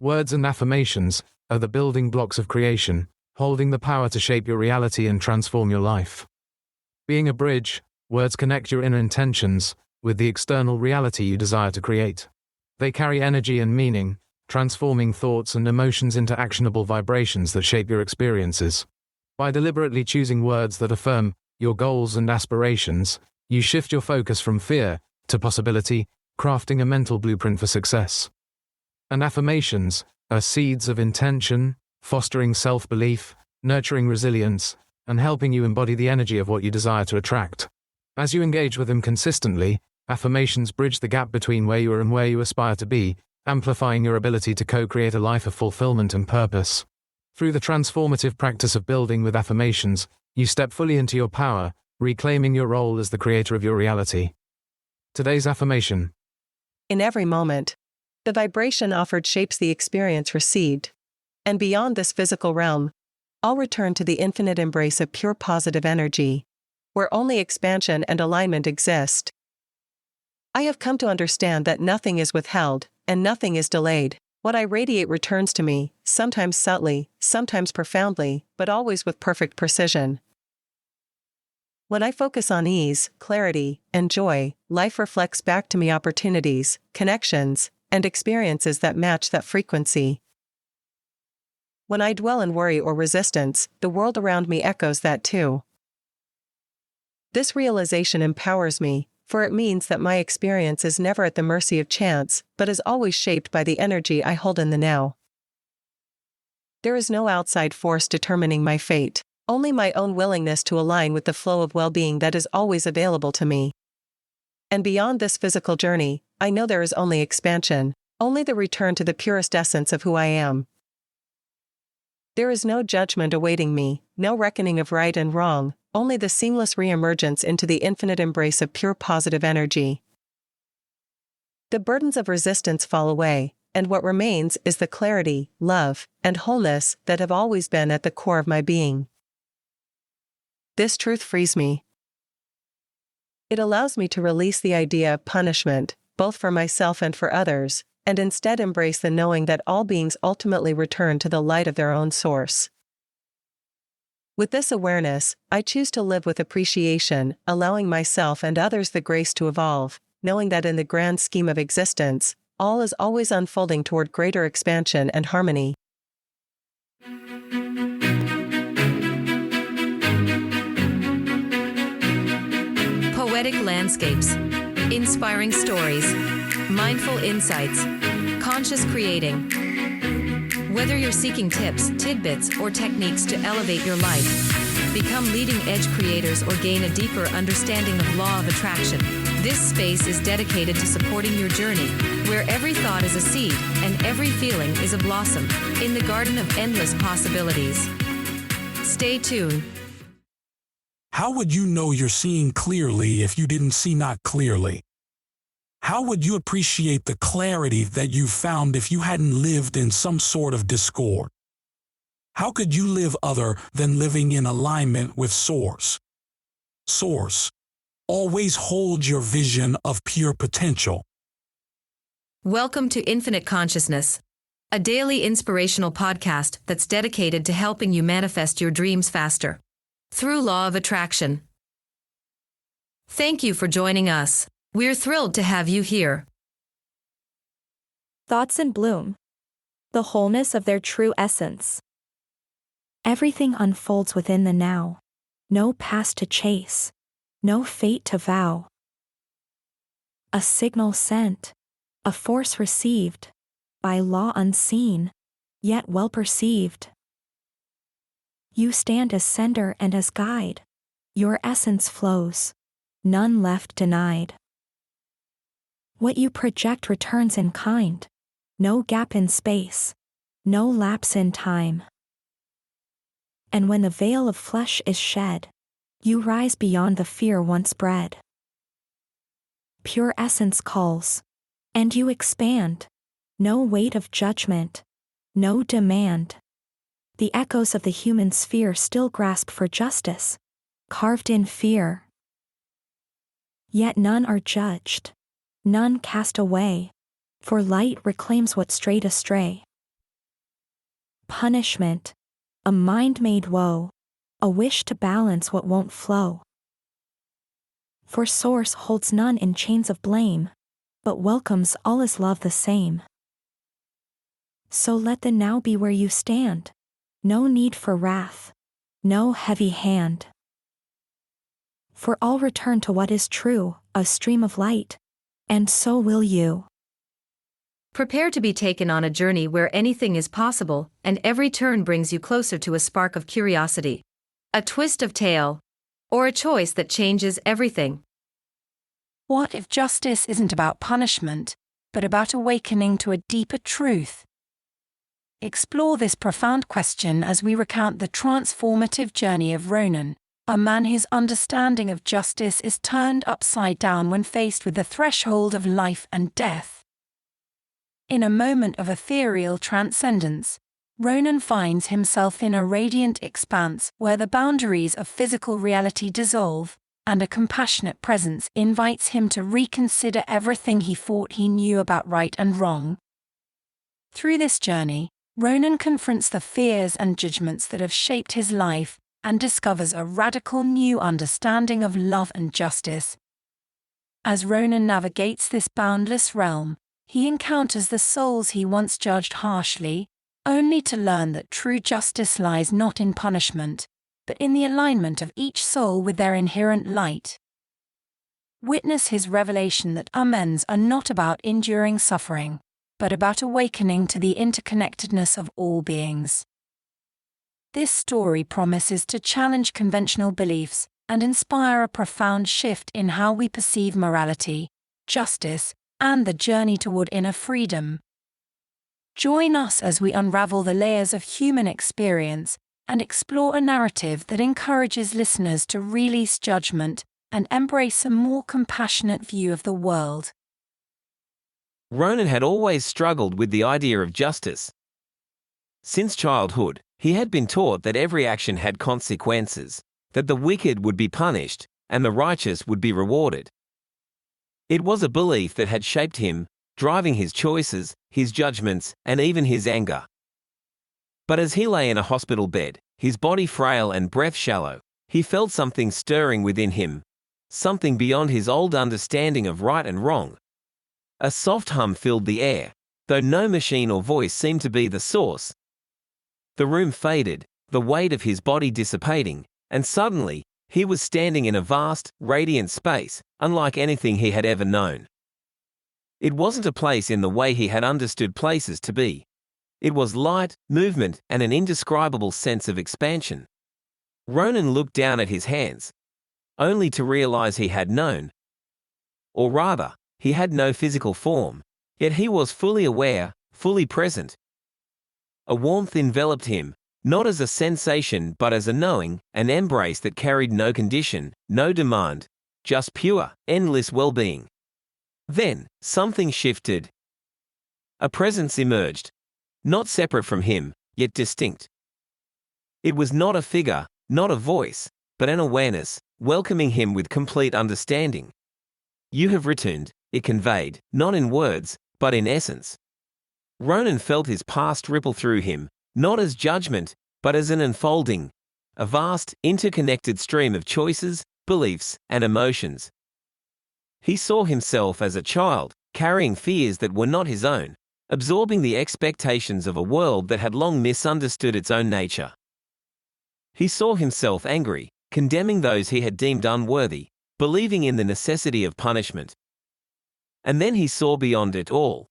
Words and affirmations are the building blocks of creation, holding the power to shape your reality and transform your life. Being a bridge, words connect your inner intentions with the external reality you desire to create. They carry energy and meaning, transforming thoughts and emotions into actionable vibrations that shape your experiences. By deliberately choosing words that affirm your goals and aspirations, you shift your focus from fear to possibility, crafting a mental blueprint for success. And affirmations are seeds of intention, fostering self-belief, nurturing resilience, and helping you embody the energy of what you desire to attract. As you engage with them consistently, affirmations bridge the gap between where you are and where you aspire to be, amplifying your ability to co-create a life of fulfillment and purpose. Through the transformative practice of building with affirmations, you step fully into your power, reclaiming your role as the creator of your reality. Today's affirmation. In every moment, the vibration offered shapes the experience received. And beyond this physical realm, I'll return to the infinite embrace of pure positive energy, where only expansion and alignment exist. I have come to understand that nothing is withheld, and nothing is delayed. What I radiate returns to me, sometimes subtly, sometimes profoundly, but always with perfect precision. When I focus on ease, clarity, and joy, life reflects back to me opportunities, connections, and experiences that match that frequency. When I dwell in worry or resistance, the world around me echoes that too. This realization empowers me, for it means that my experience is never at the mercy of chance, but is always shaped by the energy I hold in the now. There is no outside force determining my fate, only my own willingness to align with the flow of well-being that is always available to me. And beyond this physical journey, I know there is only expansion, only the return to the purest essence of who I am. There is no judgment awaiting me, no reckoning of right and wrong, only the seamless re-emergence into the infinite embrace of pure positive energy. The burdens of resistance fall away, and what remains is the clarity, love, and wholeness that have always been at the core of my being. This truth frees me. It allows me to release the idea of punishment, both for myself and for others, and instead embrace the knowing that all beings ultimately return to the light of their own source. With this awareness, I choose to live with appreciation, allowing myself and others the grace to evolve, knowing that in the grand scheme of existence, all is always unfolding toward greater expansion and harmony. Poetic landscapes, inspiring stories, mindful insights, conscious creating. Whether you're seeking tips, tidbits, or techniques to elevate your life, become leading-edge creators or gain a deeper understanding of law of attraction, this space is dedicated to supporting your journey, where every thought is a seed and every feeling is a blossom, in the garden of endless possibilities. Stay tuned. How would you know you're seeing clearly if you didn't see not clearly? How would you appreciate the clarity that you found if you hadn't lived in some sort of discord? How could you live other than living in alignment with Source? Source always holds your vision of pure potential. Welcome to Infinite Consciousness, a daily inspirational podcast that's dedicated to helping you manifest your dreams faster through law of attraction. Thank you for joining us. We're thrilled to have you here. Thoughts in bloom. The wholeness of their true essence. Everything unfolds within the now. No past to chase. No fate to vow. A signal sent. A force received. By law unseen, yet well perceived. You stand as sender and as guide. Your essence flows. None left denied. What you project returns in kind. No gap in space. No lapse in time. And when the veil of flesh is shed, you rise beyond the fear once bred. Pure essence calls, and you expand. No weight of judgment, no demand. The echoes of the human sphere still grasp for justice, carved in fear. Yet none are judged. None cast away, for light reclaims what strayed astray. punishment, a mind-made woe, a wish to balance what won't flow. For Source holds none in chains of blame, but welcomes all as love the same. So let the now be where you stand, no need for wrath, no heavy hand. For all return to what is true, a stream of light, and so will you. Prepare to be taken on a journey where anything is possible, and every turn brings you closer to a spark of curiosity, a twist of tale, or a choice that changes everything. What if justice isn't about punishment, but about awakening to a deeper truth? Explore this profound question as we recount the transformative journey of Ronan, a man whose understanding of justice is turned upside down when faced with the threshold of life and death. In a moment of ethereal transcendence, Ronan finds himself in a radiant expanse where the boundaries of physical reality dissolve, and a compassionate presence invites him to reconsider everything he thought he knew about right and wrong. Through this journey, Ronan confronts the fears and judgments that have shaped his life and discovers a radical new understanding of love and justice. As Ronan navigates this boundless realm, he encounters the souls he once judged harshly, only to learn that true justice lies not in punishment, but in the alignment of each soul with their inherent light. Witness his revelation that amends are not about enduring suffering, but about awakening to the interconnectedness of all beings. This story promises to challenge conventional beliefs and inspire a profound shift in how we perceive morality, justice, and the journey toward inner freedom. Join us as we unravel the layers of human experience and explore a narrative that encourages listeners to release judgment and embrace a more compassionate view of the world. Ronan had always struggled with the idea of justice. Since childhood, he had been taught that every action had consequences, that the wicked would be punished, and the righteous would be rewarded. It was a belief that had shaped him, driving his choices, his judgments, and even his anger. But as he lay in a hospital bed, his body frail and breath shallow, he felt something stirring within him, something beyond his old understanding of right and wrong. A soft hum filled the air, though no machine or voice seemed to be the source. The room faded, the weight of his body dissipating, and suddenly, he was standing in a vast, radiant space, unlike anything he had ever known. It wasn't a place in the way he had understood places to be. It was light, movement, and an indescribable sense of expansion. Ronan looked down at his hands, only to realize he had known. Or rather, he had no physical form, yet he was fully aware, fully present. A warmth enveloped him, not as a sensation but as a knowing, an embrace that carried no condition, no demand, just pure, endless well-being. Then, something shifted. A presence emerged, not separate from him, yet distinct. It was not a figure, not a voice, but an awareness, welcoming him with complete understanding. "You have returned," it conveyed, not in words, but in essence. Ronan felt his past ripple through him, not as judgment, but as an unfolding, a vast, interconnected stream of choices, beliefs, and emotions. He saw himself as a child, carrying fears that were not his own, absorbing the expectations of a world that had long misunderstood its own nature. He saw himself angry, condemning those he had deemed unworthy, believing in the necessity of punishment. And then he saw beyond it all.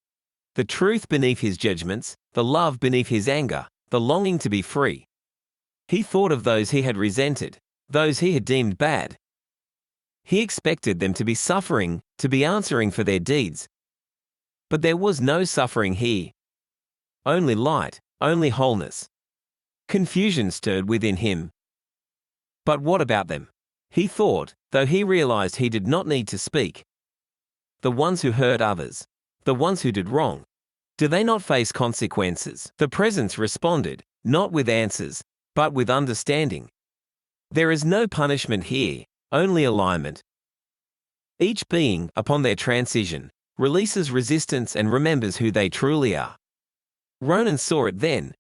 The truth beneath his judgments, the love beneath his anger, the longing to be free. He thought of those he had resented, those he had deemed bad. He expected them to be suffering, to be answering for their deeds. But there was no suffering here. Only light, only wholeness. Confusion stirred within him. But what about them? He thought, though he realized he did not need to speak. The ones who hurt others, the ones who did wrong, do they not face consequences? The presence responded, not with answers, but with understanding. There is no punishment here, only alignment. Each being, upon their transition, releases resistance and remembers who they truly are. Ronan saw it then,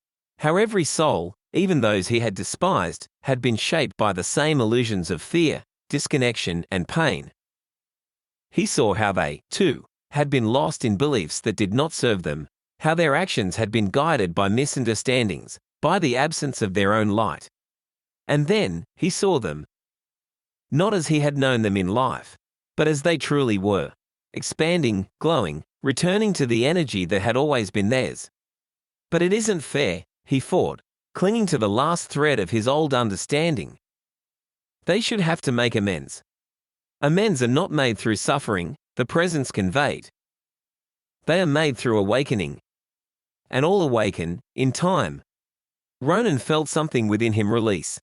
How every soul, even those he had despised, had been shaped by the same illusions of fear, disconnection, and pain. He saw how they, too, had been lost in beliefs that did not serve them, how their actions had been guided by misunderstandings, by the absence of their own light. And then, he saw them, not as he had known them in life, but as they truly were, expanding, glowing, returning to the energy that had always been theirs. But it isn't fair, he thought, clinging to the last thread of his old understanding. They should have to make amends. Amends are not made through suffering, the presence conveyed. They are made through awakening. And all awaken, in time. Ronan felt something within him release.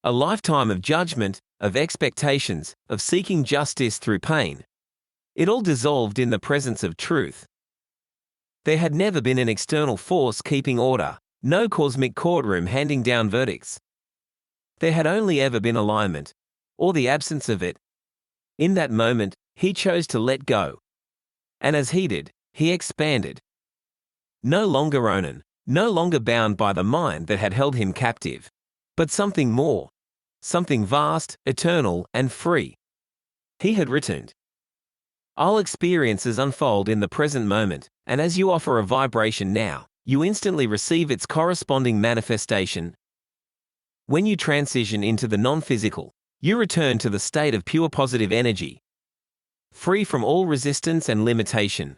A lifetime of judgment, of expectations, of seeking justice through pain. It all dissolved in the presence of truth. There had never been an external force keeping order, no cosmic courtroom handing down verdicts. There had only ever been alignment, or the absence of it. In that moment, he chose to let go. And as he did, he expanded. No longer Ronan, no longer bound by the mind that had held him captive, but something more, something vast, eternal, and free. He had returned. All experiences unfold in the present moment, and as you offer a vibration now, you instantly receive its corresponding manifestation. When you transition into the non-physical, you return to the state of pure positive energy, free from all resistance and limitation.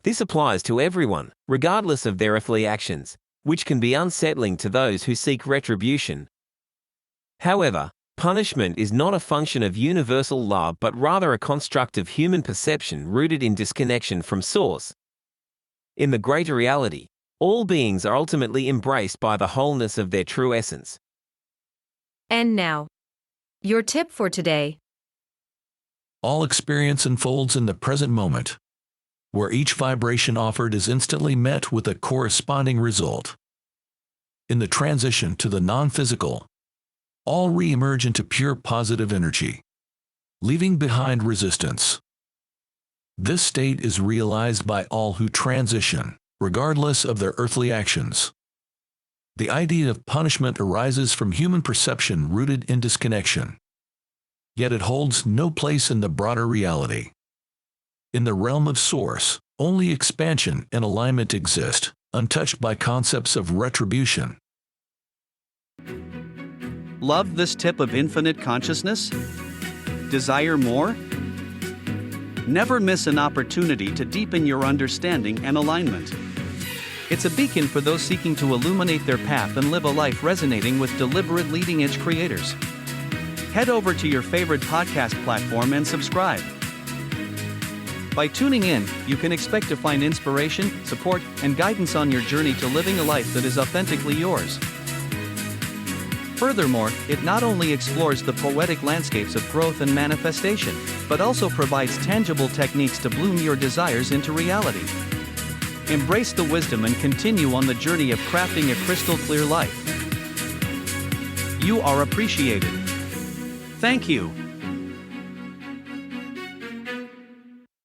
This applies to everyone, regardless of their earthly actions, which can be unsettling to those who seek retribution. However, punishment is not a function of universal law but rather a construct of human perception rooted in disconnection from source. In the greater reality, all beings are ultimately embraced by the wholeness of their true essence. And now, your tip for today. All experience unfolds in the present moment, where each vibration offered is instantly met with a corresponding result. In the transition to the non-physical, all re-emerge into pure positive energy, leaving behind resistance. This state is realized by all who transition, regardless of their earthly actions. The idea of punishment arises from human perception rooted in disconnection. Yet it holds no place in the broader reality. In the realm of source, only expansion and alignment exist, untouched by concepts of retribution. Love this tip of infinite consciousness? Desire more? Never miss an opportunity to deepen your understanding and alignment. It's a beacon for those seeking to illuminate their path and live a life resonating with deliberate leading-edge creators. Head over to your favorite podcast platform and subscribe. By tuning in, you can expect to find inspiration, support, and guidance on your journey to living a life that is authentically yours. Furthermore, it not only explores the poetic landscapes of growth and manifestation, but also provides tangible techniques to bloom your desires into reality. Embrace the wisdom and continue on the journey of crafting a crystal-clear life. You are appreciated. Thank you.